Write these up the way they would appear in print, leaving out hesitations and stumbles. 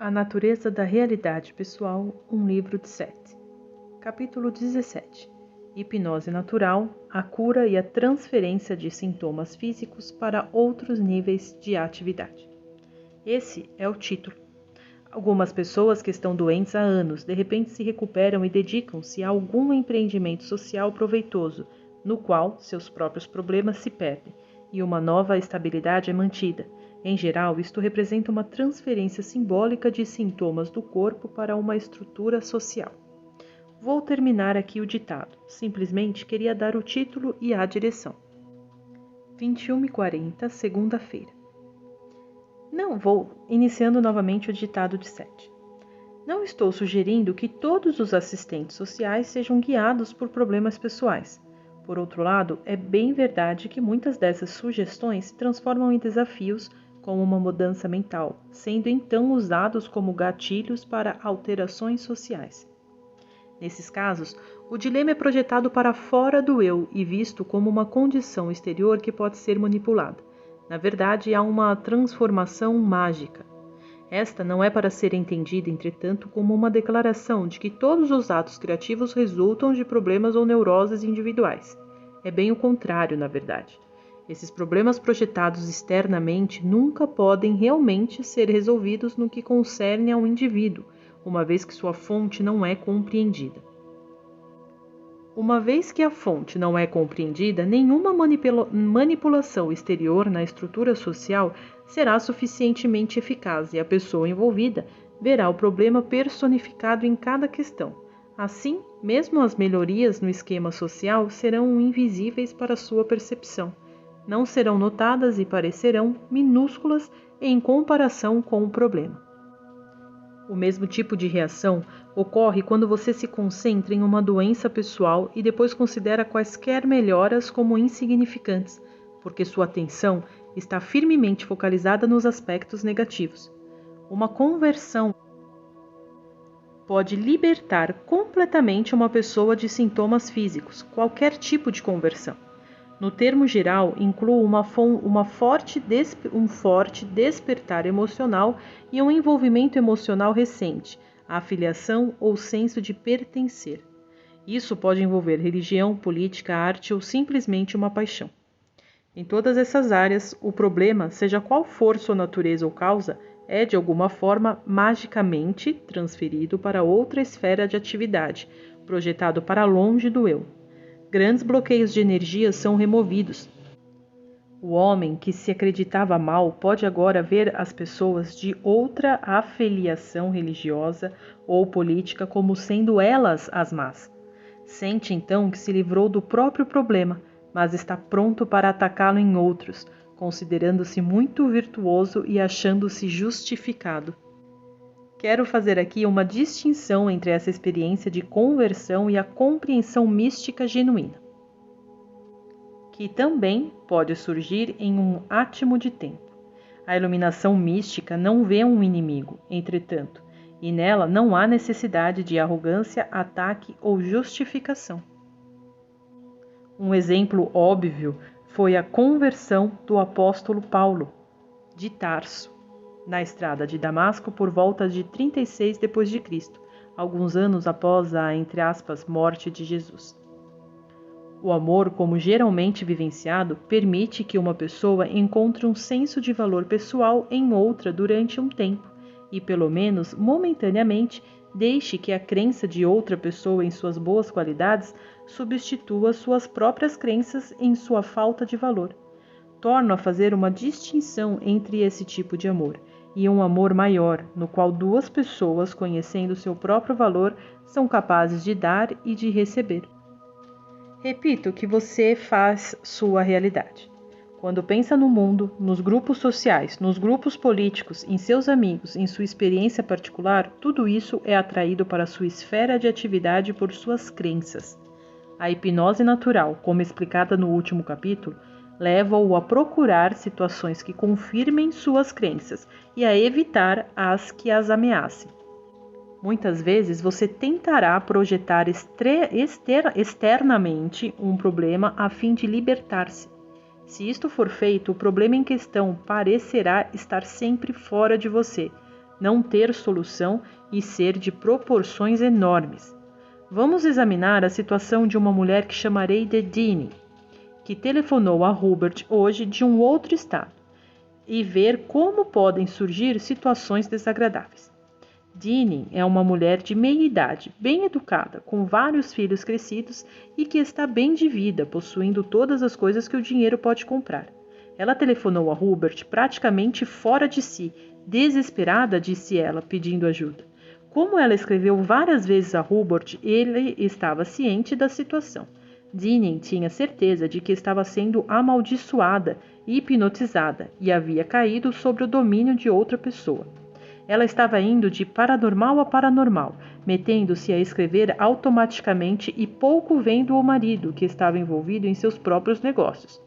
A Natureza da Realidade Pessoal, um livro de Sete. Capítulo 17. Hipnose natural, a cura e a transferência de sintomas físicos para outros níveis de atividade. Esse é o título. Algumas pessoas que estão doentes há anos, de repente se recuperam e dedicam-se a algum empreendimento social proveitoso, no qual seus próprios problemas se perdem e uma nova estabilidade é mantida. Em geral, isto representa uma transferência simbólica de sintomas do corpo para uma estrutura social. Vou terminar aqui o ditado, simplesmente queria dar o título e a direção. 21h40, segunda-feira. Não vou, iniciando novamente o ditado de 7. Não estou sugerindo que todos os assistentes sociais sejam guiados por problemas pessoais. Por outro lado, é bem verdade que muitas dessas sugestões se transformam em desafios como uma mudança mental, sendo então usados como gatilhos para alterações sociais. Nesses casos, o dilema é projetado para fora do eu e visto como uma condição exterior que pode ser manipulada. Na verdade, há uma transformação mágica. Esta não é para ser entendida, entretanto, como uma declaração de que todos os atos criativos resultam de problemas ou neuroses individuais. É bem o contrário, na verdade. Esses problemas projetados externamente nunca podem realmente ser resolvidos no que concerne ao indivíduo, uma vez que sua fonte não é compreendida. Uma vez que a fonte não é compreendida, nenhuma manipulação exterior na estrutura social será suficientemente eficaz e a pessoa envolvida verá o problema personificado em cada questão. Assim, mesmo as melhorias no esquema social serão invisíveis para sua percepção. Não serão notadas e parecerão minúsculas em comparação com o problema. O mesmo tipo de reação ocorre quando você se concentra em uma doença pessoal e depois considera quaisquer melhoras como insignificantes, porque sua atenção está firmemente focalizada nos aspectos negativos. Uma conversão pode libertar completamente uma pessoa de sintomas físicos, qualquer tipo de conversão. No termo geral, inclui um forte despertar emocional e um envolvimento emocional recente, a afiliação ou senso de pertencer. Isso pode envolver religião, política, arte ou simplesmente uma paixão. Em todas essas áreas, o problema, seja qual for sua natureza ou causa, é de alguma forma magicamente transferido para outra esfera de atividade, projetado para longe do eu. Grandes bloqueios de energia são removidos. O homem que se acreditava mal pode agora ver as pessoas de outra afiliação religiosa ou política como sendo elas as más. Sente então que se livrou do próprio problema, mas está pronto para atacá-lo em outros, considerando-se muito virtuoso e achando-se justificado. Quero fazer aqui uma distinção entre essa experiência de conversão e a compreensão mística genuína, que também pode surgir em um átimo de tempo. A iluminação mística não vê um inimigo, entretanto, e nela não há necessidade de arrogância, ataque ou justificação. Um exemplo óbvio foi a conversão do apóstolo Paulo, de Tarso, na estrada de Damasco por volta de 36 d.C., alguns anos após a, entre aspas, morte de Jesus. O amor, como geralmente vivenciado, permite que uma pessoa encontre um senso de valor pessoal em outra durante um tempo e, pelo menos momentaneamente, deixe que a crença de outra pessoa em suas boas qualidades substitua suas próprias crenças em sua falta de valor. Torno a fazer uma distinção entre esse tipo de amor e um amor maior, no qual duas pessoas, conhecendo seu próprio valor, são capazes de dar e de receber. Repito que você faz sua realidade. Quando pensa no mundo, nos grupos sociais, nos grupos políticos, em seus amigos, em sua experiência particular, tudo isso é atraído para sua esfera de atividade por suas crenças. A hipnose natural, como explicada no último capítulo, leva-o a procurar situações que confirmem suas crenças e a evitar as que as ameacem. Muitas vezes você tentará projetar externamente um problema a fim de libertar-se. Se isto for feito, o problema em questão parecerá estar sempre fora de você, não ter solução e ser de proporções enormes. Vamos examinar a situação de uma mulher que chamarei de Deanie, que telefonou a Hubert hoje de um outro estado, e ver como podem surgir situações desagradáveis. Deanie é uma mulher de meia idade, bem educada, com vários filhos crescidos e que está bem de vida, possuindo todas as coisas que o dinheiro pode comprar. Ela telefonou a Hubert praticamente fora de si, desesperada, disse ela, pedindo ajuda. Como ela escreveu várias vezes a Hubert, ele estava ciente da situação. Deanie tinha certeza de que estava sendo amaldiçoada e hipnotizada e havia caído sob o domínio de outra pessoa. Ela estava indo de paranormal a paranormal, metendo-se a escrever automaticamente e pouco vendo o marido, que estava envolvido em seus próprios negócios.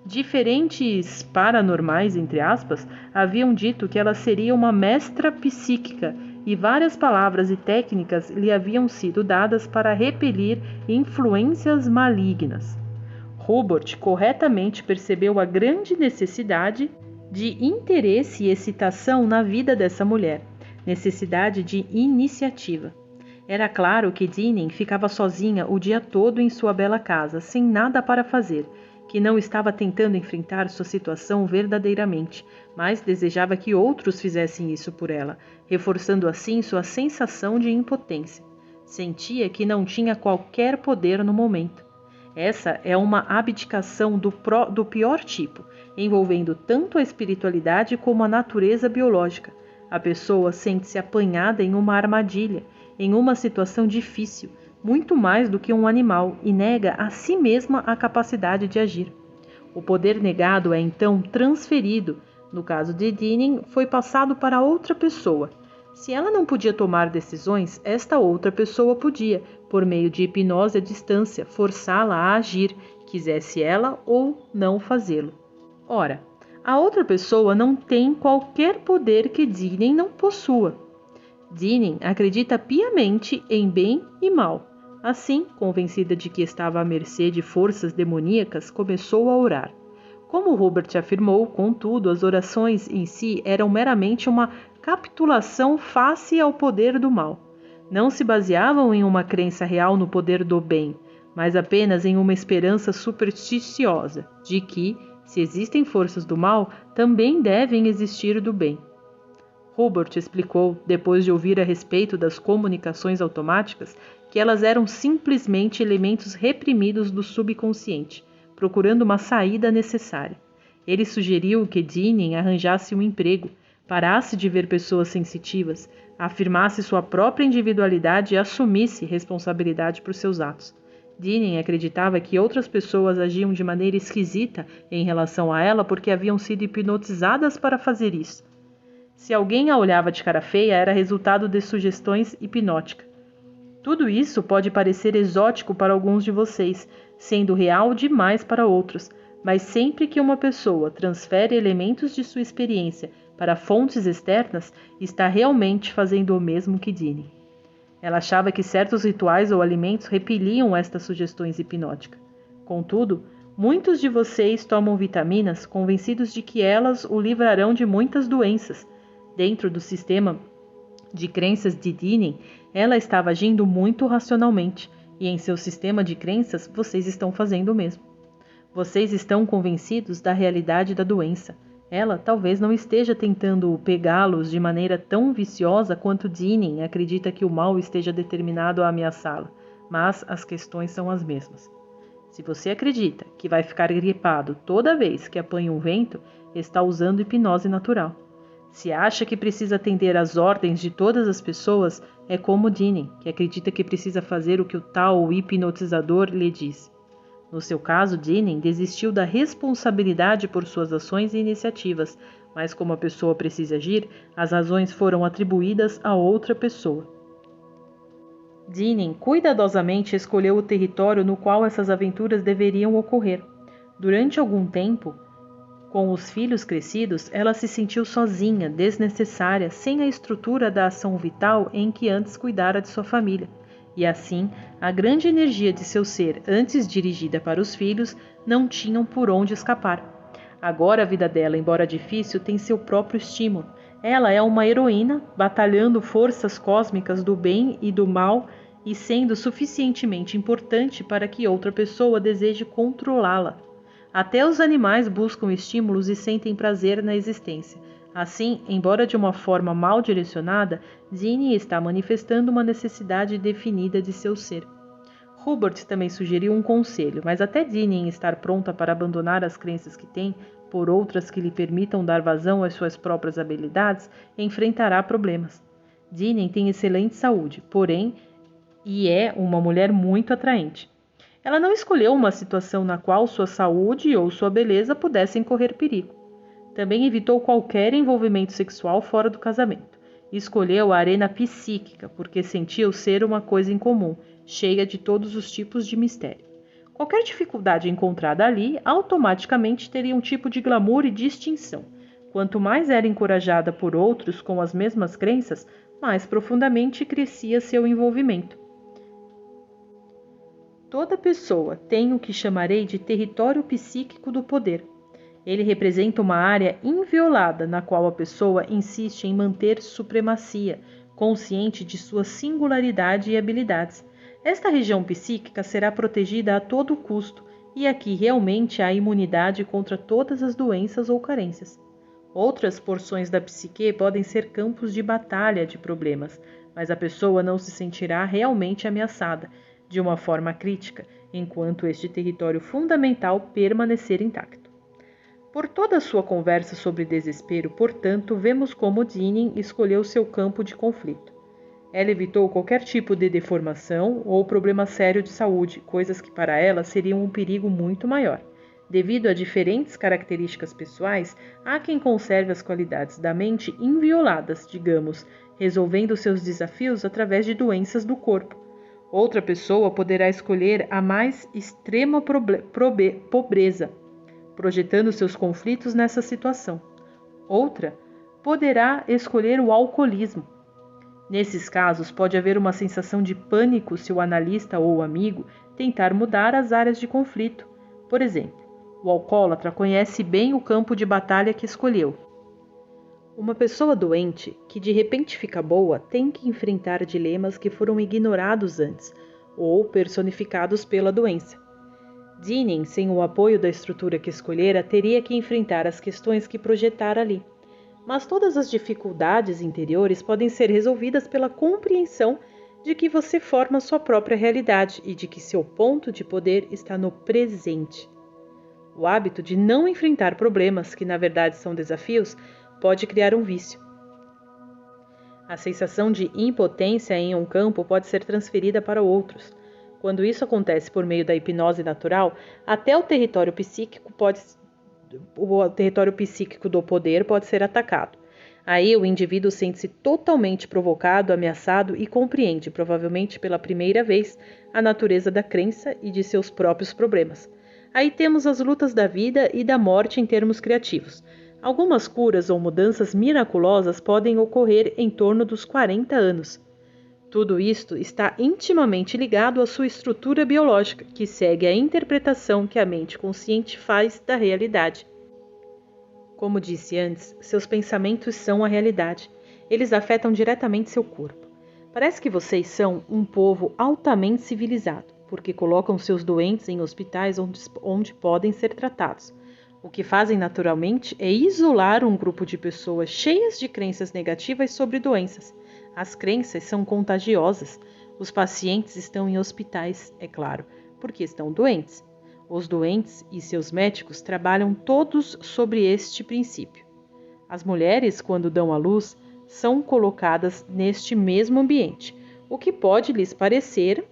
Diferentes paranormais, entre aspas, haviam dito que ela seria uma mestra psíquica e várias palavras e técnicas lhe haviam sido dadas para repelir influências malignas. Hubert corretamente percebeu a grande necessidade de interesse e excitação na vida dessa mulher, necessidade de iniciativa. Era claro que Deanie ficava sozinha o dia todo em sua bela casa, sem nada para fazer, que não estava tentando enfrentar sua situação verdadeiramente, mas desejava que outros fizessem isso por ela, reforçando assim sua sensação de impotência. Sentia que não tinha qualquer poder no momento. Essa é uma abdicação do pior tipo, envolvendo tanto a espiritualidade como a natureza biológica. A pessoa sente-se apanhada em uma armadilha, em uma situação difícil, muito mais do que um animal, e nega a si mesma a capacidade de agir. O poder negado é então transferido. No caso de Deanie, foi passado para outra pessoa. Se ela não podia tomar decisões, esta outra pessoa podia, por meio de hipnose à distância, forçá-la a agir, quisesse ela ou não fazê-lo. Ora, a outra pessoa não tem qualquer poder que Deanie não possua. Deanie acredita piamente em bem e mal. Assim, convencida de que estava à mercê de forças demoníacas, começou a orar. Como Hubert afirmou, contudo, as orações em si eram meramente uma capitulação face ao poder do mal. Não se baseavam em uma crença real no poder do bem, mas apenas em uma esperança supersticiosa de que, se existem forças do mal, também devem existir do bem. Hubert explicou, depois de ouvir a respeito das comunicações automáticas, que elas eram simplesmente elementos reprimidos do subconsciente, procurando uma saída necessária. Ele sugeriu que Deanie arranjasse um emprego, parasse de ver pessoas sensitivas, afirmasse sua própria individualidade e assumisse responsabilidade por seus atos. Deanie acreditava que outras pessoas agiam de maneira esquisita em relação a ela porque haviam sido hipnotizadas para fazer isso. Se alguém a olhava de cara feia, era resultado de sugestões hipnóticas. Tudo isso pode parecer exótico para alguns de vocês, sendo real demais para outros, mas sempre que uma pessoa transfere elementos de sua experiência para fontes externas, está realmente fazendo o mesmo que Deanie. Ela achava que certos rituais ou alimentos repeliam estas sugestões hipnóticas. Contudo, muitos de vocês tomam vitaminas convencidos de que elas o livrarão de muitas doenças. Dentro do sistema de crenças de Deanie, ela estava agindo muito racionalmente, e em seu sistema de crenças vocês estão fazendo o mesmo. Vocês estão convencidos da realidade da doença. Ela talvez não esteja tentando pegá-los de maneira tão viciosa quanto Deanie acredita que o mal esteja determinado a ameaçá-la, mas as questões são as mesmas. Se você acredita que vai ficar gripado toda vez que apanha um vento, está usando hipnose natural. Se acha que precisa atender às ordens de todas as pessoas, é como Deanie, que acredita que precisa fazer o que o tal hipnotizador lhe diz. No seu caso, Deanie desistiu da responsabilidade por suas ações e iniciativas, mas como a pessoa precisa agir, as razões foram atribuídas a outra pessoa. Deanie cuidadosamente escolheu o território no qual essas aventuras deveriam ocorrer. Durante algum tempo, com os filhos crescidos, ela se sentiu sozinha, desnecessária, sem a estrutura da ação vital em que antes cuidara de sua família. E assim, a grande energia de seu ser, antes dirigida para os filhos, não tinham por onde escapar. Agora a vida dela, embora difícil, tem seu próprio estímulo. Ela é uma heroína, batalhando forças cósmicas do bem e do mal e sendo suficientemente importante para que outra pessoa deseje controlá-la. Até os animais buscam estímulos e sentem prazer na existência. Assim, embora de uma forma mal direcionada, Zinni está manifestando uma necessidade definida de seu ser. Hubert também sugeriu um conselho, mas até Zinni estar pronta para abandonar as crenças que tem, por outras que lhe permitam dar vazão às suas próprias habilidades, enfrentará problemas. Zinni tem excelente saúde, porém, e é uma mulher muito atraente. Ela não escolheu uma situação na qual sua saúde ou sua beleza pudessem correr perigo. Também evitou qualquer envolvimento sexual fora do casamento. Escolheu a arena psíquica, porque sentiu ser uma coisa incomum, cheia de todos os tipos de mistério. Qualquer dificuldade encontrada ali, automaticamente teria um tipo de glamour e distinção. Quanto mais era encorajada por outros com as mesmas crenças, mais profundamente crescia seu envolvimento. Toda pessoa tem o que chamarei de território psíquico do poder. Ele representa uma área inviolada na qual a pessoa insiste em manter supremacia, consciente de sua singularidade e habilidades. Esta região psíquica será protegida a todo custo, e aqui realmente há imunidade contra todas as doenças ou carências. Outras porções da psique podem ser campos de batalha de problemas, mas a pessoa não se sentirá realmente ameaçada, de uma forma crítica, enquanto este território fundamental permanecer intacto. Por toda a sua conversa sobre desespero, portanto, vemos como Zinni escolheu seu campo de conflito. Ela evitou qualquer tipo de deformação ou problema sério de saúde, coisas que para ela seriam um perigo muito maior. Devido a diferentes características pessoais, há quem conserve as qualidades da mente invioladas, digamos, resolvendo seus desafios através de doenças do corpo. Outra pessoa poderá escolher a mais extrema pobreza, projetando seus conflitos nessa situação. Outra poderá escolher o alcoolismo. Nesses casos, pode haver uma sensação de pânico se o analista ou o amigo tentar mudar as áreas de conflito. Por exemplo, o alcoólatra conhece bem o campo de batalha que escolheu. Uma pessoa doente, que de repente fica boa, tem que enfrentar dilemas que foram ignorados antes, ou personificados pela doença. Zinni, sem o apoio da estrutura que escolhera, teria que enfrentar as questões que projetara ali. Mas todas as dificuldades interiores podem ser resolvidas pela compreensão de que você forma sua própria realidade e de que seu ponto de poder está no presente. O hábito de não enfrentar problemas, que na verdade são desafios, pode criar um vício. A sensação de impotência em um campo pode ser transferida para outros. Quando isso acontece por meio da hipnose natural, até o território psíquico do poder pode ser atacado. Aí o indivíduo sente-se totalmente provocado, ameaçado e compreende, provavelmente pela primeira vez, a natureza da crença e de seus próprios problemas. Aí temos as lutas da vida e da morte em termos criativos. Algumas curas ou mudanças miraculosas podem ocorrer em torno dos 40 anos. Tudo isto está intimamente ligado à sua estrutura biológica, que segue a interpretação que a mente consciente faz da realidade. Como disse antes, seus pensamentos são a realidade. Eles afetam diretamente seu corpo. Parece que vocês são um povo altamente civilizado, porque colocam seus doentes em hospitais onde podem ser tratados. O que fazem naturalmente é isolar um grupo de pessoas cheias de crenças negativas sobre doenças. As crenças são contagiosas. Os pacientes estão em hospitais, é claro, porque estão doentes. Os doentes e seus médicos trabalham todos sobre este princípio. As mulheres, quando dão à luz, são colocadas neste mesmo ambiente, o que pode lhes parecer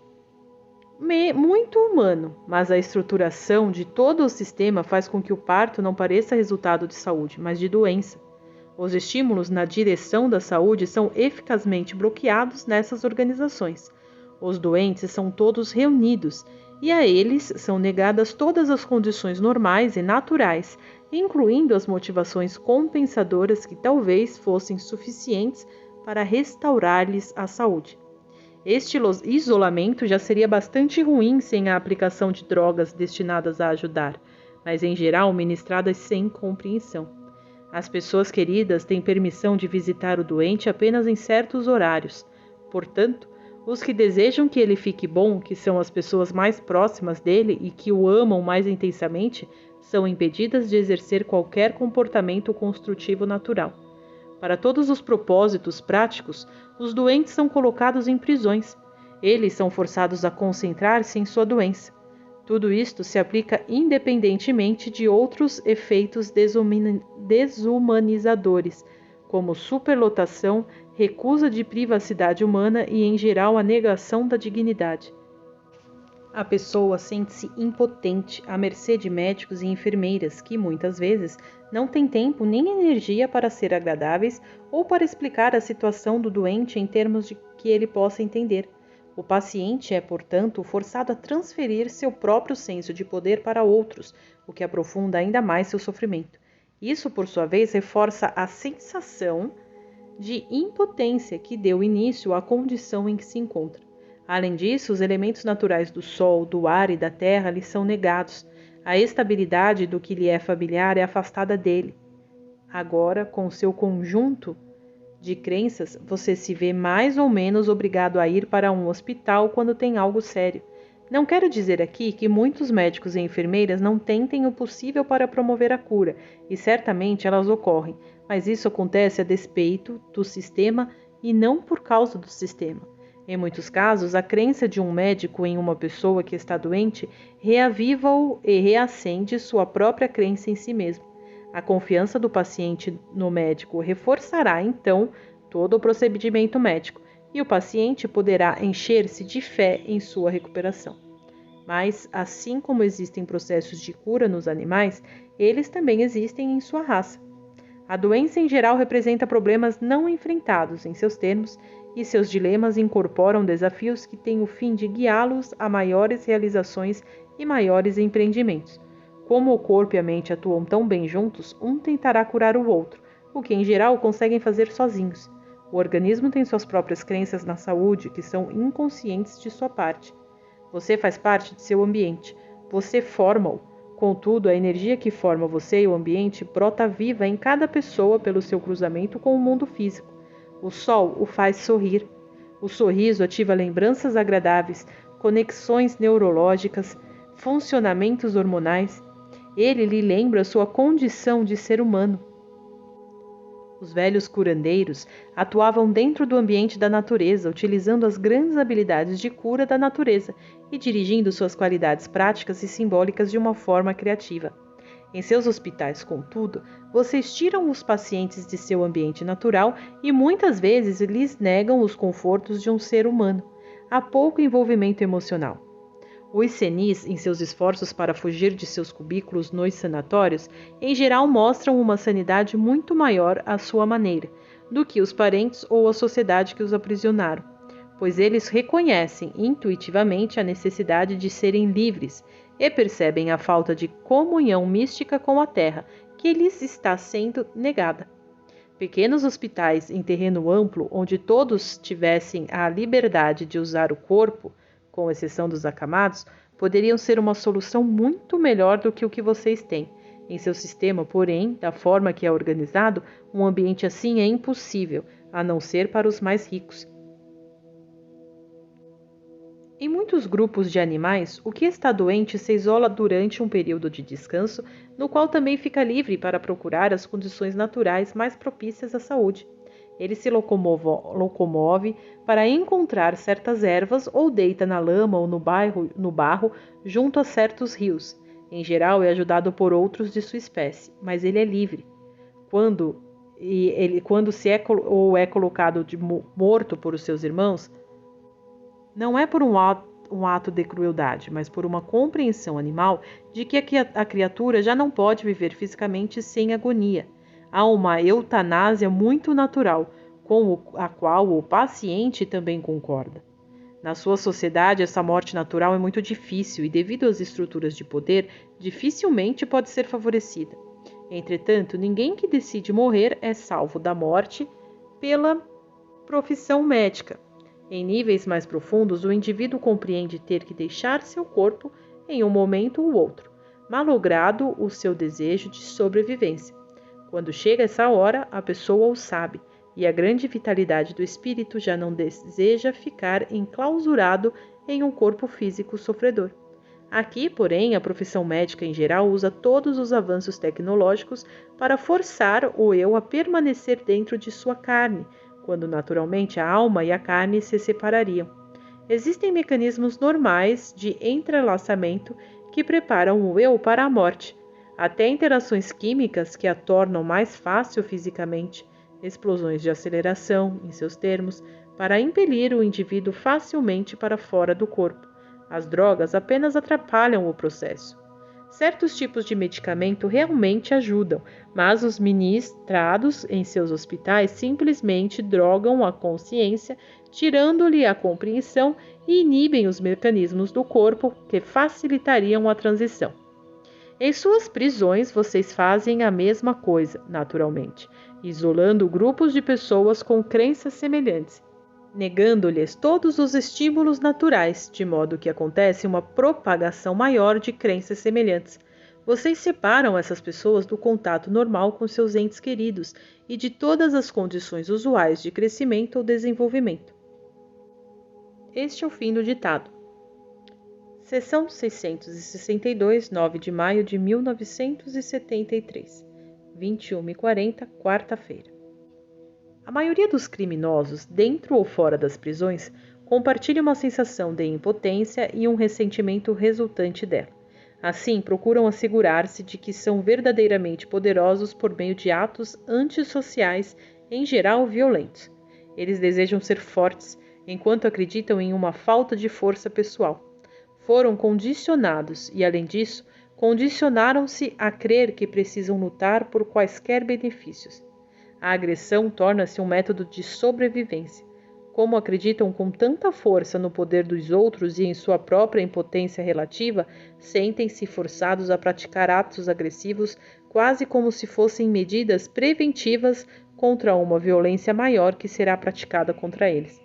muito humano, mas a estruturação de todo o sistema faz com que o parto não pareça resultado de saúde, mas de doença. Os estímulos na direção da saúde são eficazmente bloqueados nessas organizações. Os doentes são todos reunidos e a eles são negadas todas as condições normais e naturais, incluindo as motivações compensadoras que talvez fossem suficientes para restaurar-lhes a saúde. Este isolamento já seria bastante ruim sem a aplicação de drogas destinadas a ajudar, mas em geral ministradas sem compreensão. As pessoas queridas têm permissão de visitar o doente apenas em certos horários. Portanto, os que desejam que ele fique bom, que são as pessoas mais próximas dele e que o amam mais intensamente, são impedidas de exercer qualquer comportamento construtivo natural. Para todos os propósitos práticos, os doentes são colocados em prisões. Eles são forçados a concentrar-se em sua doença. Tudo isto se aplica independentemente de outros efeitos desumanizadores, como superlotação, recusa de privacidade humana e, em geral, a negação da dignidade. A pessoa sente-se impotente à mercê de médicos e enfermeiras que, muitas vezes, não têm tempo nem energia para ser agradáveis ou para explicar a situação do doente em termos de que ele possa entender. O paciente é, portanto, forçado a transferir seu próprio senso de poder para outros, o que aprofunda ainda mais seu sofrimento. Isso, por sua vez, reforça a sensação de impotência que deu início à condição em que se encontra. Além disso, os elementos naturais do sol, do ar e da terra lhe são negados. A estabilidade do que lhe é familiar é afastada dele. Agora, com seu conjunto de crenças, você se vê mais ou menos obrigado a ir para um hospital quando tem algo sério. Não quero dizer aqui que muitos médicos e enfermeiras não tentem o possível para promover a cura, e certamente elas ocorrem, mas isso acontece a despeito do sistema e não por causa do sistema. Em muitos casos, a crença de um médico em uma pessoa que está doente reaviva-o e reacende sua própria crença em si mesmo. A confiança do paciente no médico reforçará, então, todo o procedimento médico, e o paciente poderá encher-se de fé em sua recuperação. Mas, assim como existem processos de cura nos animais, eles também existem em sua raça. A doença, em geral, representa problemas não enfrentados em seus termos, e seus dilemas incorporam desafios que têm o fim de guiá-los a maiores realizações e maiores empreendimentos. Como o corpo e a mente atuam tão bem juntos, um tentará curar o outro, o que em geral conseguem fazer sozinhos. O organismo tem suas próprias crenças na saúde, que são inconscientes de sua parte. Você faz parte de seu ambiente, você forma-o. Contudo, a energia que forma você e o ambiente brota viva em cada pessoa pelo seu cruzamento com o mundo físico. O sol o faz sorrir. O sorriso ativa lembranças agradáveis, conexões neurológicas, funcionamentos hormonais. Ele lhe lembra sua condição de ser humano. Os velhos curandeiros atuavam dentro do ambiente da natureza, utilizando as grandes habilidades de cura da natureza e dirigindo suas qualidades práticas e simbólicas de uma forma criativa. Em seus hospitais, contudo, vocês tiram os pacientes de seu ambiente natural e muitas vezes lhes negam os confortos de um ser humano. Há pouco envolvimento emocional. Os senis, em seus esforços para fugir de seus cubículos nos sanatórios, em geral mostram uma sanidade muito maior à sua maneira, do que os parentes ou a sociedade que os aprisionaram, pois eles reconhecem intuitivamente a necessidade de serem livres e percebem a falta de comunhão mística com a terra, que lhes está sendo negada. Pequenos hospitais em terreno amplo, onde todos tivessem a liberdade de usar o corpo, com exceção dos acamados, poderiam ser uma solução muito melhor do que o que vocês têm. Em seu sistema, porém, da forma que é organizado, um ambiente assim é impossível, a não ser para os mais ricos. Em muitos grupos de animais, o que está doente se isola durante um período de descanso, no qual também fica livre para procurar as condições naturais mais propícias à saúde. Ele se locomove para encontrar certas ervas ou deita na lama ou no barro junto a certos rios. Em geral, é ajudado por outros de sua espécie, mas ele é livre. Quando é colocado morto por os seus irmãos, não é por um ato de crueldade, mas por uma compreensão animal de que a criatura já não pode viver fisicamente sem agonia. Há uma eutanásia muito natural, com a qual o paciente também concorda. Na sua sociedade, essa morte natural é muito difícil e, devido às estruturas de poder, dificilmente pode ser favorecida. Entretanto, ninguém que decide morrer é salvo da morte pela profissão médica. Em níveis mais profundos, o indivíduo compreende ter que deixar seu corpo em um momento ou outro. malogrado o seu desejo de sobrevivência. Quando chega essa hora, a pessoa o sabe, e a grande vitalidade do espírito já não deseja ficar enclausurado em um corpo físico sofredor. Aqui, porém, a profissão médica em geral usa todos os avanços tecnológicos para forçar o eu a permanecer dentro de sua carne, quando naturalmente a alma e a carne se separariam. Existem mecanismos normais de entrelaçamento que preparam o eu para a morte, até interações químicas que a tornam mais fácil fisicamente, explosões de aceleração, em seus termos, para impelir o indivíduo facilmente para fora do corpo. As drogas apenas atrapalham o processo. Certos tipos de medicamento realmente ajudam, mas os ministrados em seus hospitais simplesmente drogam a consciência, tirando-lhe a compreensão e inibem os mecanismos do corpo que facilitariam a transição. Em suas prisões, vocês fazem a mesma coisa, naturalmente, isolando grupos de pessoas com crenças semelhantes, negando-lhes todos os estímulos naturais, de modo que acontece uma propagação maior de crenças semelhantes. Vocês separam essas pessoas do contato normal com seus entes queridos e de todas as condições usuais de crescimento ou desenvolvimento. Este é o fim do ditado. Seção 662, 9 de maio de 1973, 21h40, quarta-feira. A maioria dos criminosos, dentro ou fora das prisões, compartilha uma sensação de impotência e um ressentimento resultante dela. Assim, procuram assegurar-se de que são verdadeiramente poderosos por meio de atos antissociais, em geral violentos. Eles desejam ser fortes, enquanto acreditam em uma falta de força pessoal. Foram condicionados e, além disso, condicionaram-se a crer que precisam lutar por quaisquer benefícios. A agressão torna-se um método de sobrevivência. Como acreditam com tanta força no poder dos outros e em sua própria impotência relativa, sentem-se forçados a praticar atos agressivos quase como se fossem medidas preventivas contra uma violência maior que será praticada contra eles.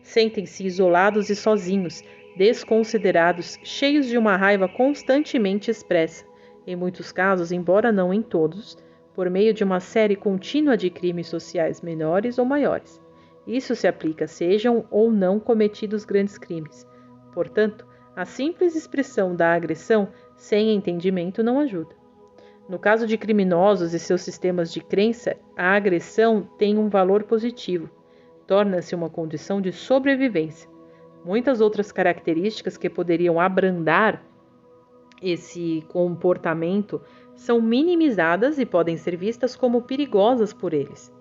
Sentem-se isolados e sozinhos, desconsiderados, cheios de uma raiva constantemente expressa, em muitos casos, embora não em todos, por meio de uma série contínua de crimes sociais menores ou maiores. Isso se aplica sejam ou não cometidos grandes crimes. Portanto, a simples expressão da agressão sem entendimento não ajuda. No caso de criminosos e seus sistemas de crença, a agressão tem um valor positivo. Torna-se uma condição de sobrevivência. Muitas outras características que poderiam abrandar esse comportamento são minimizadas e podem ser vistas como perigosas por eles.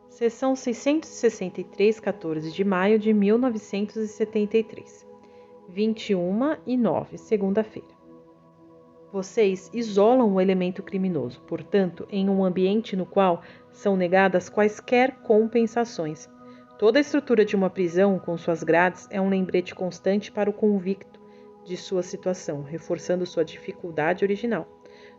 Seção 663, 14 de maio de 1973, 21h09, segunda-feira. Vocês isolam o elemento criminoso, portanto, em um ambiente no qual são negadas quaisquer compensações. Toda a estrutura de uma prisão, com suas grades, é um lembrete constante para o convicto de sua situação, reforçando sua dificuldade original.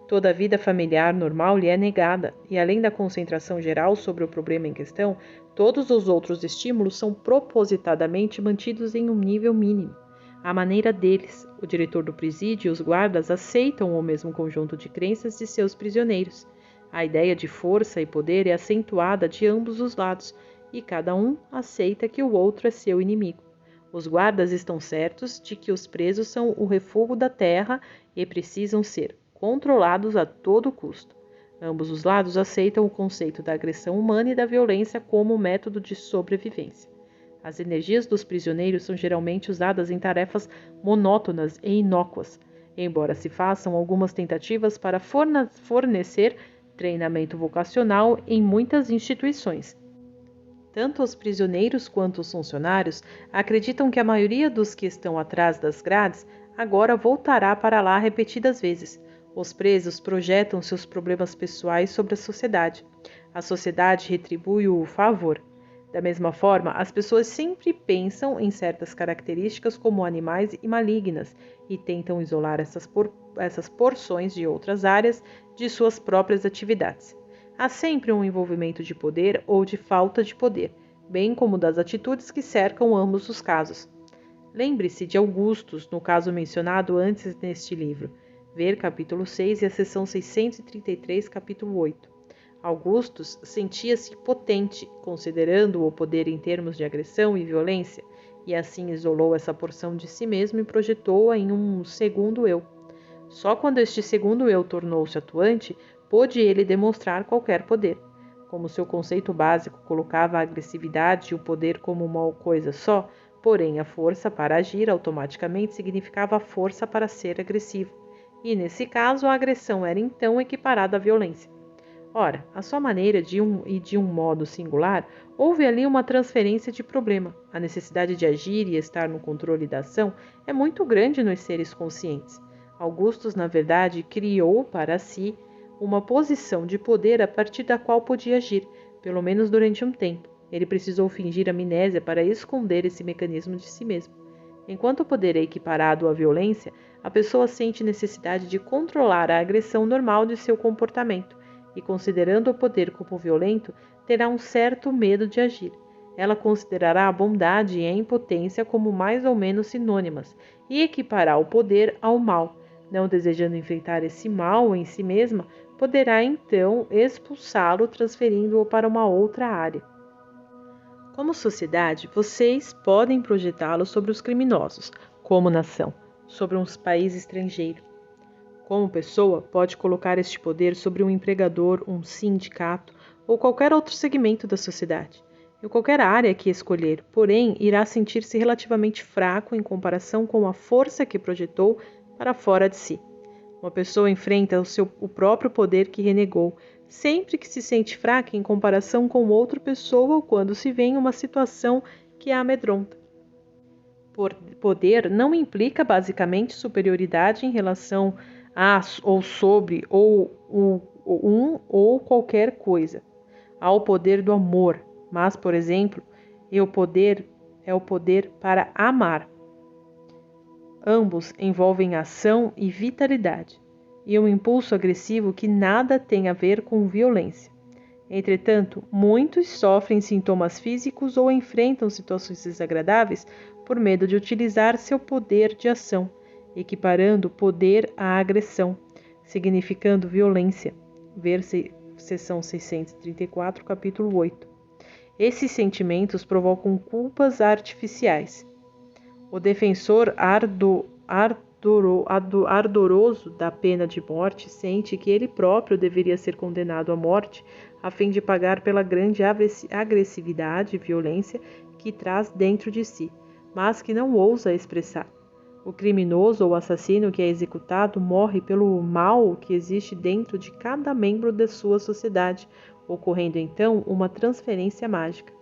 Toda a vida familiar normal lhe é negada, e além da concentração geral sobre o problema em questão, todos os outros estímulos são propositadamente mantidos em um nível mínimo. À maneira deles, o diretor do presídio e os guardas aceitam o mesmo conjunto de crenças de seus prisioneiros. A ideia de força e poder é acentuada de ambos os lados, e cada um aceita que o outro é seu inimigo. Os guardas estão certos de que os presos são o refúgio da terra e precisam ser controlados a todo custo. Ambos os lados aceitam o conceito da agressão humana e da violência como método de sobrevivência. As energias dos prisioneiros são geralmente usadas em tarefas monótonas e inócuas, embora se façam algumas tentativas para fornecer treinamento vocacional em muitas instituições. Tanto os prisioneiros quanto os funcionários acreditam que a maioria dos que estão atrás das grades agora voltará para lá repetidas vezes. Os presos projetam seus problemas pessoais sobre a sociedade. A sociedade retribui o favor. Da mesma forma, as pessoas sempre pensam em certas características como animais e malignas e tentam isolar essas porções de outras áreas de suas próprias atividades. Há sempre um envolvimento de poder ou de falta de poder, bem como das atitudes que cercam ambos os casos. Lembre-se de Augustus, no caso mencionado antes neste livro. Ver capítulo 6 e a seção 633, capítulo 8. Augustus sentia-se potente, considerando o poder em termos de agressão e violência, e assim isolou essa porção de si mesmo e projetou-a em um segundo eu. Só quando este segundo eu tornou-se atuante, pôde ele demonstrar qualquer poder. Como seu conceito básico colocava a agressividade e o poder como uma coisa só, porém a força para agir automaticamente significava a força para ser agressivo. E nesse caso, a agressão era então equiparada à violência. Ora, à sua maneira de um modo singular, houve ali uma transferência de problema. A necessidade de agir e estar no controle da ação é muito grande nos seres conscientes. Augustus, na verdade, criou para si uma posição de poder a partir da qual podia agir, pelo menos durante um tempo. Ele precisou fingir amnésia para esconder esse mecanismo de si mesmo. Enquanto o poder é equiparado à violência, a pessoa sente necessidade de controlar a agressão normal de seu comportamento e, considerando o poder como violento, terá um certo medo de agir. Ela considerará a bondade e a impotência como mais ou menos sinônimas e equipará o poder ao mal. Não desejando enfrentar esse mal em si mesma, poderá então expulsá-lo, transferindo-o para uma outra área. Como sociedade, vocês podem projetá-lo sobre os criminosos, como nação, sobre um país estrangeiro. Como pessoa, pode colocar este poder sobre um empregador, um sindicato ou qualquer outro segmento da sociedade. Em qualquer área que escolher, porém, irá sentir-se relativamente fraco em comparação com a força que projetou para fora de si. Uma pessoa enfrenta o próprio poder que renegou, sempre que se sente fraca em comparação com outra pessoa ou quando se vê em uma situação que a amedronta. Poder não implica basicamente superioridade em relação a ou sobre ou um ou qualquer coisa. Há o poder do amor, mas, por exemplo, o poder para amar. Ambos envolvem ação e vitalidade, e um impulso agressivo que nada tem a ver com violência. Entretanto, muitos sofrem sintomas físicos ou enfrentam situações desagradáveis por medo de utilizar seu poder de ação, equiparando poder à agressão, significando violência. Ver seção 634, capítulo 8. Esses sentimentos provocam culpas artificiais. O defensor ardoroso da pena de morte sente que ele próprio deveria ser condenado à morte a fim de pagar pela grande agressividade e violência que traz dentro de si, mas que não ousa expressar. O criminoso ou assassino que é executado morre pelo mal que existe dentro de cada membro da sua sociedade, ocorrendo então uma transferência mágica.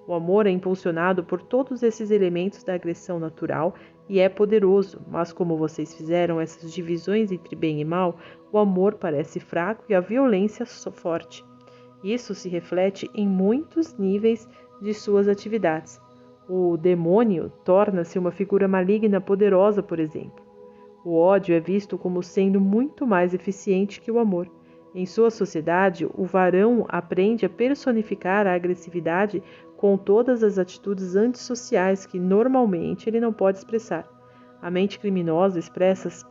O amor é impulsionado por todos esses elementos da agressão natural e é poderoso, mas como vocês fizeram essas divisões entre bem e mal, o amor parece fraco e a violência forte. Isso se reflete em muitos níveis de suas atividades. O demônio torna-se uma figura maligna poderosa, por exemplo. O ódio é visto como sendo muito mais eficiente que o amor. Em sua sociedade, o varão aprende a personificar a agressividade com todas as atitudes antissociais que normalmente ele não pode expressar. A mente criminosa expressa-as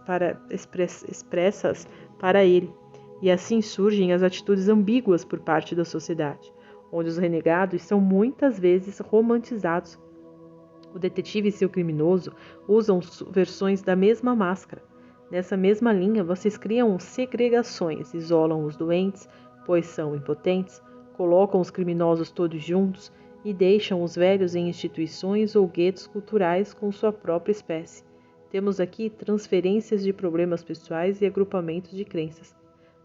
para ele, e assim surgem as atitudes ambíguas por parte da sociedade, onde os renegados são muitas vezes romantizados. O detetive e seu criminoso usam versões da mesma máscara. Nessa mesma linha, vocês criam segregações, isolam os doentes, pois são impotentes, colocam os criminosos todos juntos e deixam os velhos em instituições ou guetos culturais com sua própria espécie. Temos aqui transferências de problemas pessoais e agrupamentos de crenças.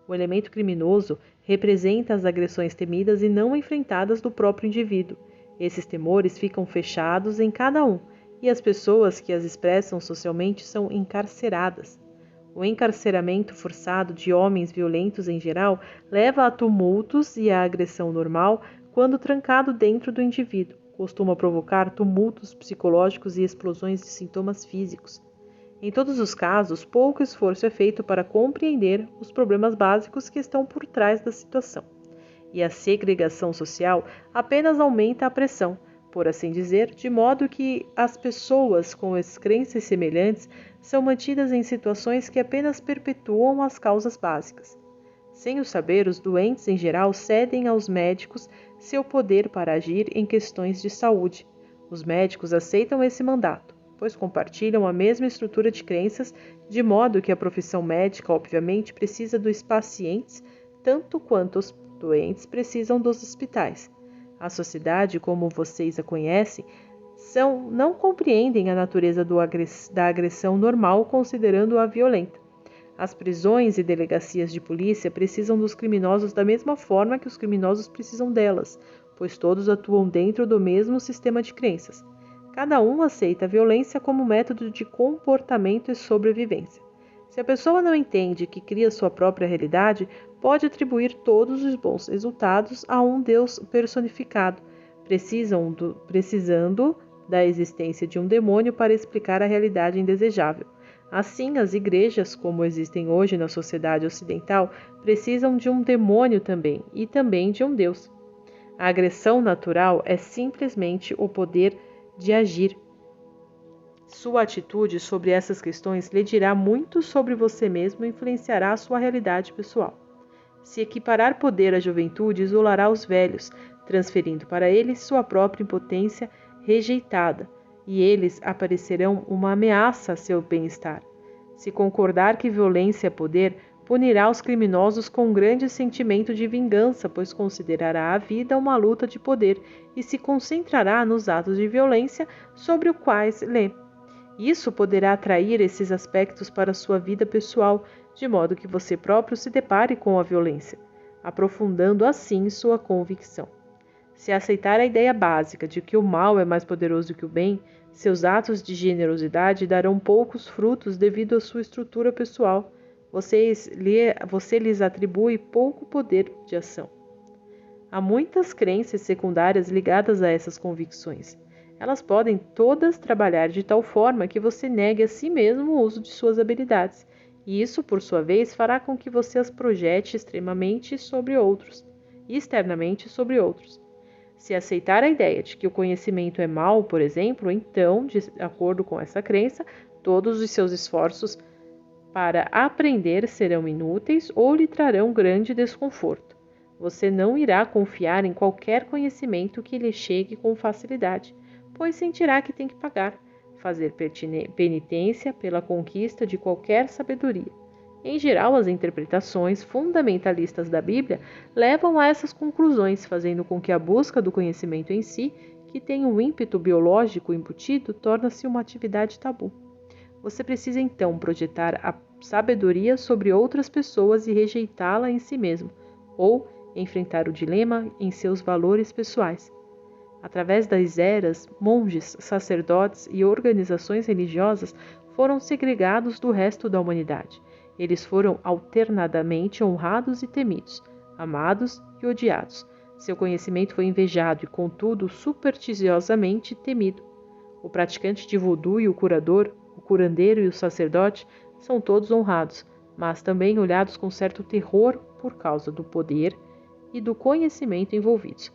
O elemento criminoso representa as agressões temidas e não enfrentadas do próprio indivíduo. Esses temores ficam fechados em cada um, e as pessoas que as expressam socialmente são encarceradas. O encarceramento forçado de homens violentos em geral leva a tumultos e à agressão normal quando trancado dentro do indivíduo. Costuma provocar tumultos psicológicos e explosões de sintomas físicos. Em todos os casos, pouco esforço é feito para compreender os problemas básicos que estão por trás da situação. E a segregação social apenas aumenta a pressão, por assim dizer, de modo que as pessoas com as crenças semelhantes são mantidas em situações que apenas perpetuam as causas básicas. Sem o saber, os doentes em geral cedem aos médicos seu poder para agir em questões de saúde. Os médicos aceitam esse mandato, pois compartilham a mesma estrutura de crenças, de modo que a profissão médica, obviamente, precisa dos pacientes tanto quanto os doentes precisam dos hospitais. A sociedade, como vocês a conhecem, não compreendem a natureza da agressão normal, considerando-a violenta. As prisões e delegacias de polícia precisam dos criminosos da mesma forma que os criminosos precisam delas, pois todos atuam dentro do mesmo sistema de crenças. Cada um aceita a violência como método de comportamento e sobrevivência. Se a pessoa não entende que cria sua própria realidade, pode atribuir todos os bons resultados a um Deus personificado, precisando da existência de um demônio para explicar a realidade indesejável. Assim, as igrejas, como existem hoje na sociedade ocidental, precisam de um demônio também, e também de um Deus. A agressão natural é simplesmente o poder de agir. Sua atitude sobre essas questões lhe dirá muito sobre você mesmo e influenciará a sua realidade pessoal. Se equiparar poder à juventude, isolará os velhos, transferindo para eles sua própria impotência rejeitada, e eles aparecerão uma ameaça a seu bem-estar. Se concordar que violência é poder, punirá os criminosos com um grande sentimento de vingança, pois considerará a vida uma luta de poder e se concentrará nos atos de violência sobre os quais lê. Isso poderá atrair esses aspectos para sua vida pessoal, de modo que você próprio se depare com a violência, aprofundando assim sua convicção. Se aceitar a ideia básica de que o mal é mais poderoso que o bem, seus atos de generosidade darão poucos frutos devido à sua estrutura pessoal. Você lhes atribui pouco poder de ação. Há muitas crenças secundárias ligadas a essas convicções. Elas podem todas trabalhar de tal forma que você negue a si mesmo o uso de suas habilidades, e isso, por sua vez, fará com que você as projete externamente sobre outros. Se aceitar a ideia de que o conhecimento é mau, por exemplo, então, de acordo com essa crença, todos os seus esforços para aprender serão inúteis ou lhe trarão grande desconforto. Você não irá confiar em qualquer conhecimento que lhe chegue com facilidade, pois sentirá que tem que pagar, fazer penitência pela conquista de qualquer sabedoria. Em geral, as interpretações fundamentalistas da Bíblia levam a essas conclusões, fazendo com que a busca do conhecimento em si, que tem um ímpeto biológico embutido, torne-se uma atividade tabu. Você precisa então projetar a sabedoria sobre outras pessoas e rejeitá-la em si mesmo, ou enfrentar o dilema em seus valores pessoais. Através das eras, monges, sacerdotes e organizações religiosas foram segregados do resto da humanidade. Eles foram alternadamente honrados e temidos, amados e odiados. Seu conhecimento foi invejado e, contudo, supersticiosamente temido. O praticante de vodu e o curador, o curandeiro e o sacerdote são todos honrados, mas também olhados com certo terror por causa do poder e do conhecimento envolvidos.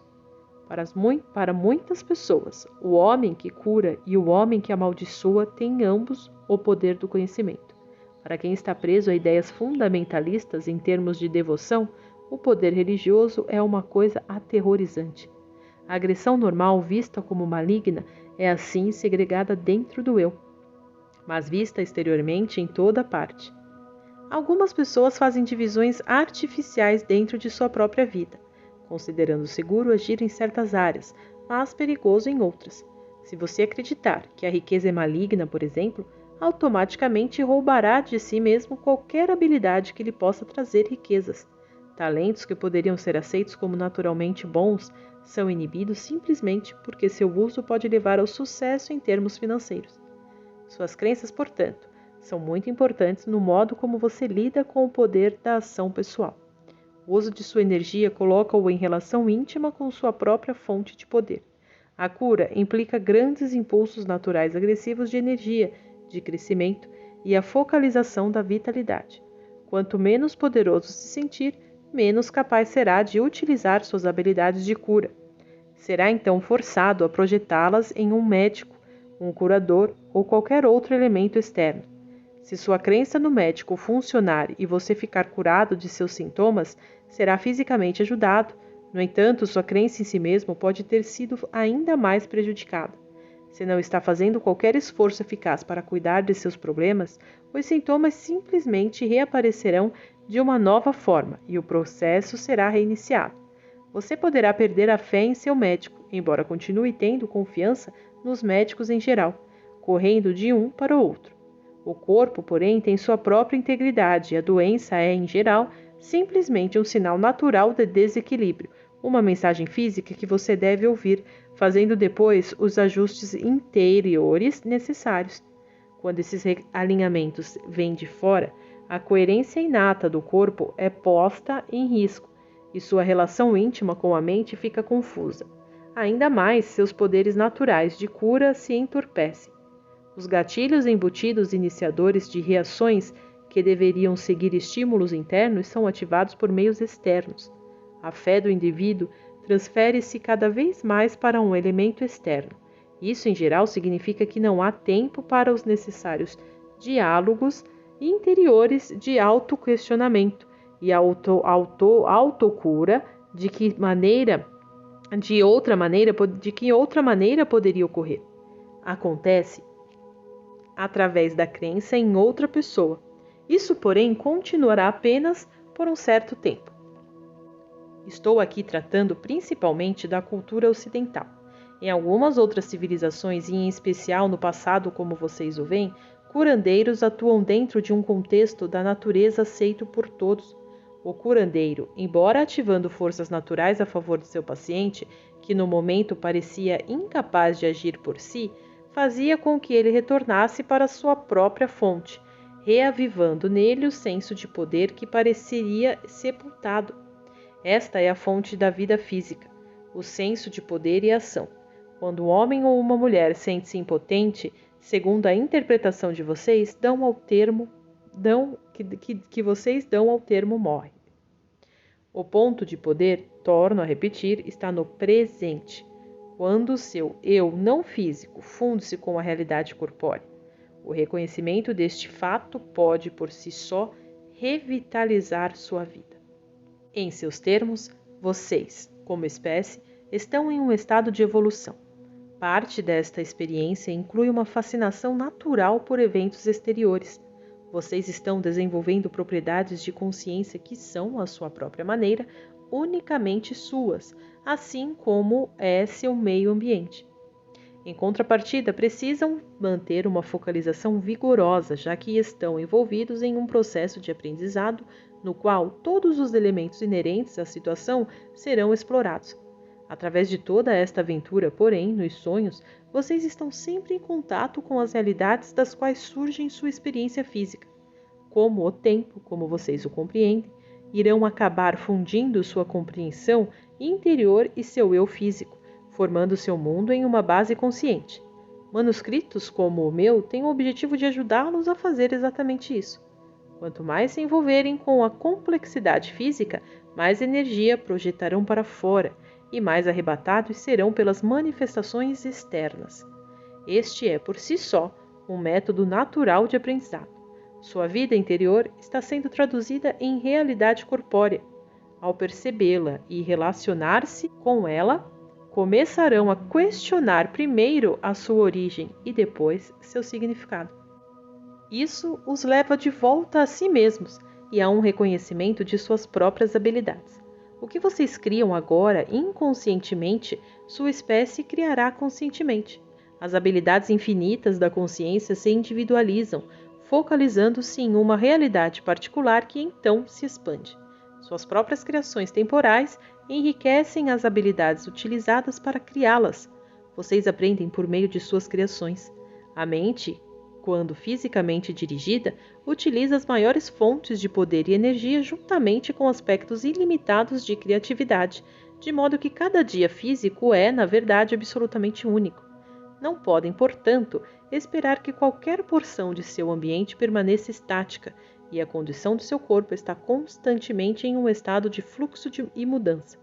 Para muitas pessoas, o homem que cura e o homem que amaldiçoa têm ambos o poder do conhecimento. Para quem está preso a ideias fundamentalistas em termos de devoção, o poder religioso é uma coisa aterrorizante. A agressão normal, vista como maligna, é assim segregada dentro do eu, mas vista exteriormente em toda parte. Algumas pessoas fazem divisões artificiais dentro de sua própria vida, considerando seguro agir em certas áreas, mas perigoso em outras. Se você acreditar que a riqueza é maligna, por exemplo, automaticamente roubará de si mesmo qualquer habilidade que lhe possa trazer riquezas. Talentos que poderiam ser aceitos como naturalmente bons são inibidos simplesmente porque seu uso pode levar ao sucesso em termos financeiros. Suas crenças, portanto, são muito importantes no modo como você lida com o poder da ação pessoal. O uso de sua energia coloca-o em relação íntima com sua própria fonte de poder. A cura implica grandes impulsos naturais agressivos de energia, de crescimento e a focalização da vitalidade. Quanto menos poderoso se sentir, menos capaz será de utilizar suas habilidades de cura. Será então forçado a projetá-las em um médico, um curador ou qualquer outro elemento externo. Se sua crença no médico funcionar e você ficar curado de seus sintomas, será fisicamente ajudado. No entanto, sua crença em si mesmo pode ter sido ainda mais prejudicada. Se não está fazendo qualquer esforço eficaz para cuidar de seus problemas, os sintomas simplesmente reaparecerão de uma nova forma e o processo será reiniciado. Você poderá perder a fé em seu médico, embora continue tendo confiança nos médicos em geral, correndo de um para o outro. O corpo, porém, tem sua própria integridade e a doença é, em geral, simplesmente um sinal natural de desequilíbrio, uma mensagem física que você deve ouvir, fazendo depois os ajustes interiores necessários. Quando esses alinhamentos vêm de fora, a coerência inata do corpo é posta em risco e sua relação íntima com a mente fica confusa. Ainda mais, seus poderes naturais de cura se entorpecem. Os gatilhos embutidos iniciadores de reações que deveriam seguir estímulos internos são ativados por meios externos. A fé do indivíduo transfere-se cada vez mais para um elemento externo. Isso, em geral, significa que não há tempo para os necessários diálogos interiores de autoquestionamento e autocura de que outra maneira poderia ocorrer. Acontece através da crença em outra pessoa. Isso, porém, continuará apenas por um certo tempo. Estou aqui tratando principalmente da cultura ocidental. Em algumas outras civilizações, e em especial no passado como vocês o veem, curandeiros atuam dentro de um contexto da natureza aceito por todos. O curandeiro, embora ativando forças naturais a favor de seu paciente, que no momento parecia incapaz de agir por si, fazia com que ele retornasse para sua própria fonte, reavivando nele o senso de poder que pareceria sepultado. Esta é a fonte da vida física, o senso de poder e ação. Quando um homem ou uma mulher sente-se impotente, segundo a interpretação de vocês, vocês dão ao termo morre. O ponto de poder, torno a repetir, está no presente, quando o seu eu não físico funde-se com a realidade corpórea. O reconhecimento deste fato pode, por si só, revitalizar sua vida. Em seus termos, vocês, como espécie, estão em um estado de evolução. Parte desta experiência inclui uma fascinação natural por eventos exteriores. Vocês estão desenvolvendo propriedades de consciência que são, à sua própria maneira, unicamente suas, assim como é seu meio ambiente. Em contrapartida, precisam manter uma focalização vigorosa, já que estão envolvidos em um processo de aprendizado no qual todos os elementos inerentes à situação serão explorados. Através de toda esta aventura, porém, nos sonhos, vocês estão sempre em contato com as realidades das quais surge sua experiência física. Como o tempo, como vocês o compreendem, irão acabar fundindo sua compreensão interior e seu eu físico, formando seu mundo em uma base consciente. Manuscritos como o meu têm o objetivo de ajudá-los a fazer exatamente isso. Quanto mais se envolverem com a complexidade física, mais energia projetarão para fora e mais arrebatados serão pelas manifestações externas. Este é, por si só, um método natural de aprendizado. Sua vida interior está sendo traduzida em realidade corpórea. Ao percebê-la e relacionar-se com ela, começarão a questionar primeiro a sua origem e depois seu significado. Isso os leva de volta a si mesmos e a um reconhecimento de suas próprias habilidades. O que vocês criam agora inconscientemente, sua espécie criará conscientemente. As habilidades infinitas da consciência se individualizam, focalizando-se em uma realidade particular que então se expande. Suas próprias criações temporais enriquecem as habilidades utilizadas para criá-las. Vocês aprendem por meio de suas criações. A mente, quando fisicamente dirigida, utiliza as maiores fontes de poder e energia juntamente com aspectos ilimitados de criatividade, de modo que cada dia físico é, na verdade, absolutamente único. Não podem, portanto, esperar que qualquer porção de seu ambiente permaneça estática, e a condição do seu corpo está constantemente em um estado de fluxo e mudança.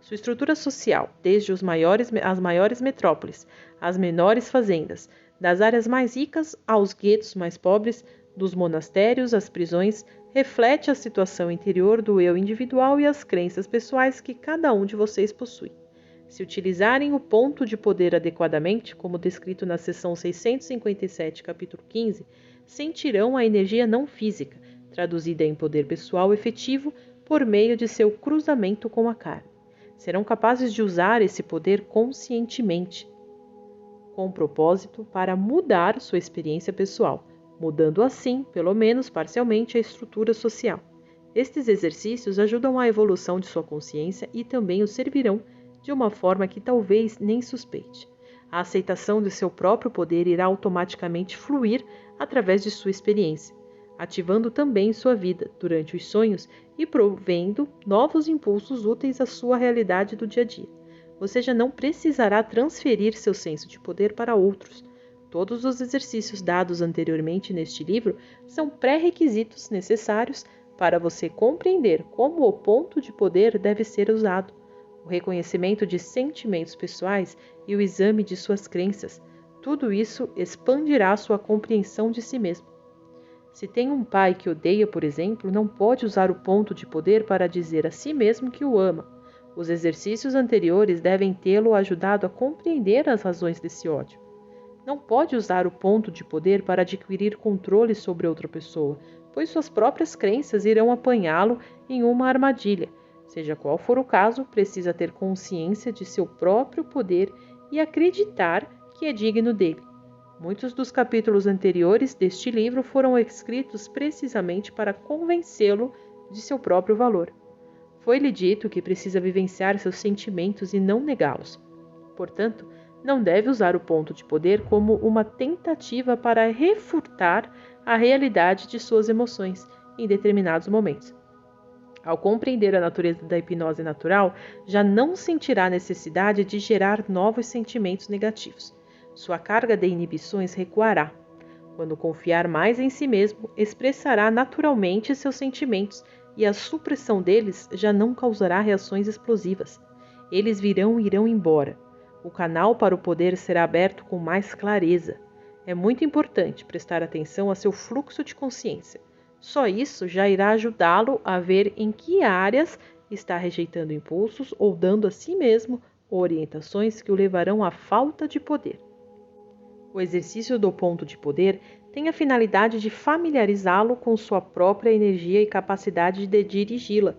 Sua estrutura social, desde as maiores metrópoles, às menores fazendas, das áreas mais ricas aos guetos mais pobres, dos monastérios às prisões, reflete a situação interior do eu individual e as crenças pessoais que cada um de vocês possui. Se utilizarem o ponto de poder adequadamente, como descrito na seção 657, capítulo 15, sentirão a energia não física, traduzida em poder pessoal efetivo por meio de seu cruzamento com a carne. Serão capazes de usar esse poder conscientemente, com propósito para mudar sua experiência pessoal, mudando assim, pelo menos parcialmente, a estrutura social. Estes exercícios ajudam à evolução de sua consciência e também o servirão de uma forma que talvez nem suspeite. A aceitação de seu próprio poder irá automaticamente fluir através de sua experiência, ativando também sua vida durante os sonhos e provendo novos impulsos úteis à sua realidade do dia a dia. Você já não precisará transferir seu senso de poder para outros. Todos os exercícios dados anteriormente neste livro são pré-requisitos necessários para você compreender como o ponto de poder deve ser usado. O reconhecimento de sentimentos pessoais e o exame de suas crenças, tudo isso expandirá sua compreensão de si mesmo. Se tem um pai que odeia, por exemplo, não pode usar o ponto de poder para dizer a si mesmo que o ama. Os exercícios anteriores devem tê-lo ajudado a compreender as razões desse ódio. Não pode usar o ponto de poder para adquirir controle sobre outra pessoa, pois suas próprias crenças irão apanhá-lo em uma armadilha. Seja qual for o caso, precisa ter consciência de seu próprio poder e acreditar que é digno dele. Muitos dos capítulos anteriores deste livro foram escritos precisamente para convencê-lo de seu próprio valor. Foi-lhe dito que precisa vivenciar seus sentimentos e não negá-los. Portanto, não deve usar o ponto de poder como uma tentativa para refutar a realidade de suas emoções em determinados momentos. Ao compreender a natureza da hipnose natural, já não sentirá necessidade de gerar novos sentimentos negativos. Sua carga de inibições recuará. Quando confiar mais em si mesmo, expressará naturalmente seus sentimentos e a supressão deles já não causará reações explosivas. Eles virão e irão embora. O canal para o poder será aberto com mais clareza. É muito importante prestar atenção a seu fluxo de consciência. Só isso já irá ajudá-lo a ver em que áreas está rejeitando impulsos ou dando a si mesmo orientações que o levarão à falta de poder. O exercício do ponto de poder tem a finalidade de familiarizá-lo com sua própria energia e capacidade de dirigi-la.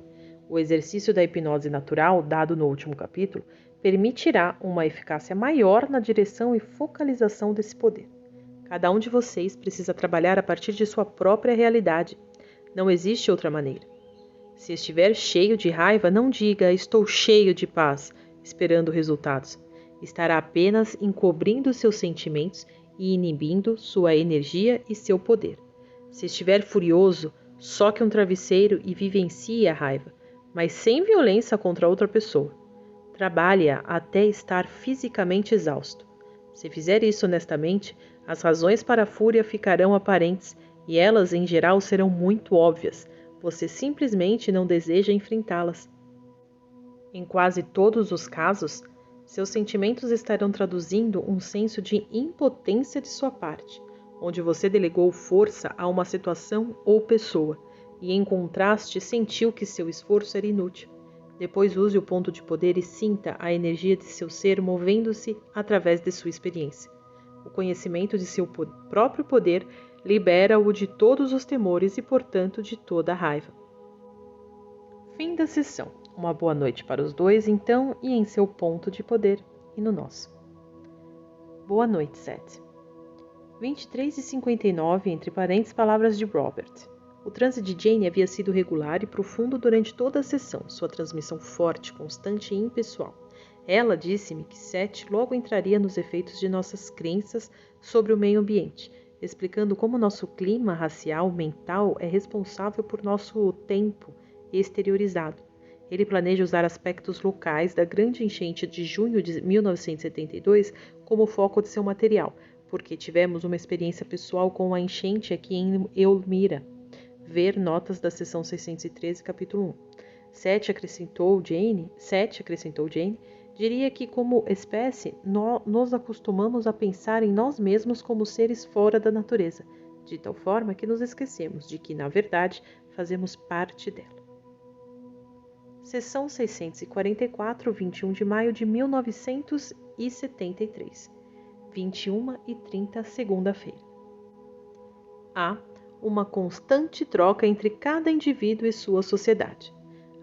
O exercício da hipnose natural, dado no último capítulo, permitirá uma eficácia maior na direção e focalização desse poder. Cada um de vocês precisa trabalhar a partir de sua própria realidade. Não existe outra maneira. Se estiver cheio de raiva, não diga "estou cheio de paz", esperando resultados. Estará apenas encobrindo seus sentimentos e inibindo sua energia e seu poder. Se estiver furioso, soque um travesseiro e vivencie a raiva, mas sem violência contra outra pessoa. Trabalhe-a até estar fisicamente exausto. Se fizer isso honestamente, as razões para a fúria ficarão aparentes e elas, em geral, serão muito óbvias. Você simplesmente não deseja enfrentá-las. Em quase todos os casos, seus sentimentos estarão traduzindo um senso de impotência de sua parte, onde você delegou força a uma situação ou pessoa e, em contraste, sentiu que seu esforço era inútil. Depois use o ponto de poder e sinta a energia de seu ser movendo-se através de sua experiência. O conhecimento de seu próprio poder libera-o de todos os temores e, portanto, de toda a raiva. Fim da sessão. Uma boa noite para os dois, então, e em seu ponto de poder e no nosso. Boa noite, Seth. 23h59, entre parênteses, palavras de Robert. O transe de Jane havia sido regular e profundo durante toda a sessão, sua transmissão forte, constante e impessoal. Ela disse-me que Seth logo entraria nos efeitos de nossas crenças sobre o meio ambiente, explicando como nosso clima racial mental é responsável por nosso tempo exteriorizado. Ele planeja usar aspectos locais da grande enchente de junho de 1972 como foco de seu material, porque tivemos uma experiência pessoal com a enchente aqui em Elmira. Ver notas da seção 613, capítulo 1. Seth acrescentou Jane, diria que como espécie, nos acostumamos a pensar em nós mesmos como seres fora da natureza. de tal forma que nos esquecemos de que, na verdade, fazemos parte dela. Seção 644, 21 de maio de 1973, 21h30, segunda-feira. Há uma constante troca entre cada indivíduo e sua sociedade.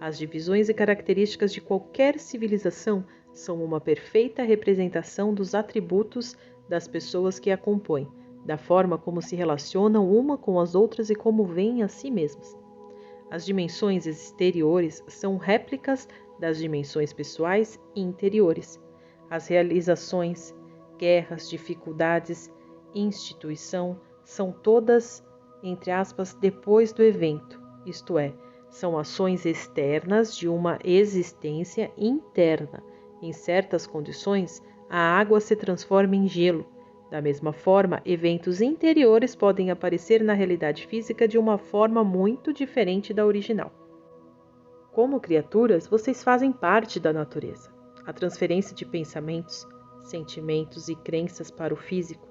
As divisões e características de qualquer civilização são uma perfeita representação dos atributos das pessoas que a compõem, da forma como se relacionam uma com as outras e como veem a si mesmas. As dimensões exteriores são réplicas das dimensões pessoais e interiores. As realizações, guerras, dificuldades, instituição, são todas, entre aspas, depois do evento, isto é, são ações externas de uma existência interna. Em certas condições, a água se transforma em gelo. Da mesma forma, eventos interiores podem aparecer na realidade física de uma forma muito diferente da original. Como criaturas, vocês fazem parte da natureza. A transferência de pensamentos, sentimentos e crenças para o físico.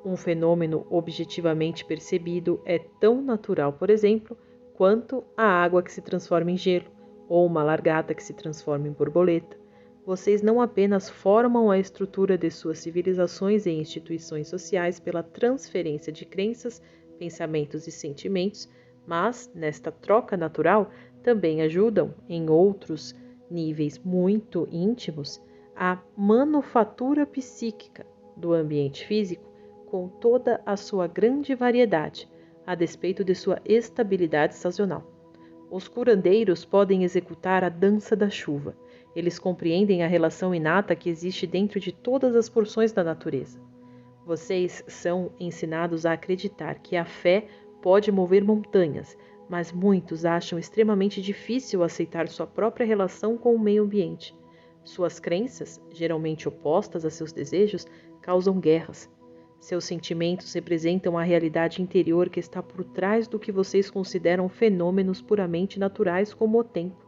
Um fenômeno objetivamente percebido é tão natural, por exemplo, quanto a água que se transforma em gelo, ou uma lagarta que se transforma em borboleta. Vocês não apenas formam a estrutura de suas civilizações e instituições sociais pela transferência de crenças, pensamentos e sentimentos, mas, nesta troca natural, também ajudam, em outros níveis muito íntimos, a manufatura psíquica do ambiente físico com toda a sua grande variedade, a despeito de sua estabilidade sazonal. Os curandeiros podem executar a dança da chuva. Eles compreendem a relação inata que existe dentro de todas as porções da natureza. Vocês são ensinados a acreditar que a fé pode mover montanhas, mas muitos acham extremamente difícil aceitar sua própria relação com o meio ambiente. Suas crenças, geralmente opostas a seus desejos, causam guerras. Seus sentimentos representam a realidade interior que está por trás do que vocês consideram fenômenos puramente naturais, como o tempo.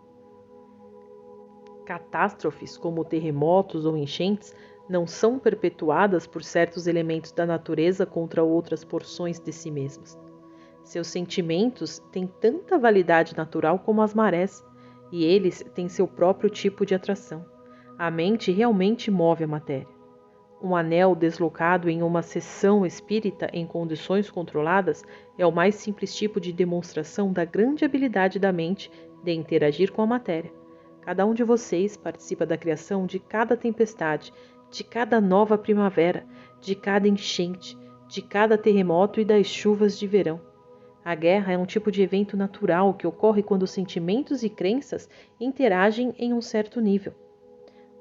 Catástrofes, como terremotos ou enchentes, não são perpetuadas por certos elementos da natureza contra outras porções de si mesmas. Seus sentimentos têm tanta validade natural como as marés, e eles têm seu próprio tipo de atração. A mente realmente move a matéria. Um anel deslocado em uma sessão espírita em condições controladas é o mais simples tipo de demonstração da grande habilidade da mente de interagir com a matéria. Cada um de vocês participa da criação de cada tempestade, de cada nova primavera, de cada enchente, de cada terremoto e das chuvas de verão. A guerra é um tipo de evento natural que ocorre quando sentimentos e crenças interagem em um certo nível.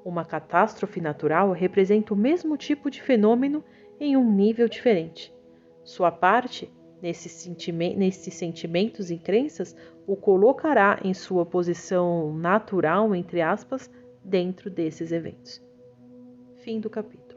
Uma catástrofe natural representa o mesmo tipo de fenômeno em um nível diferente. Sua parte, nesses sentimentos e crenças, o colocará em sua posição natural, entre aspas, dentro desses eventos. Fim do capítulo.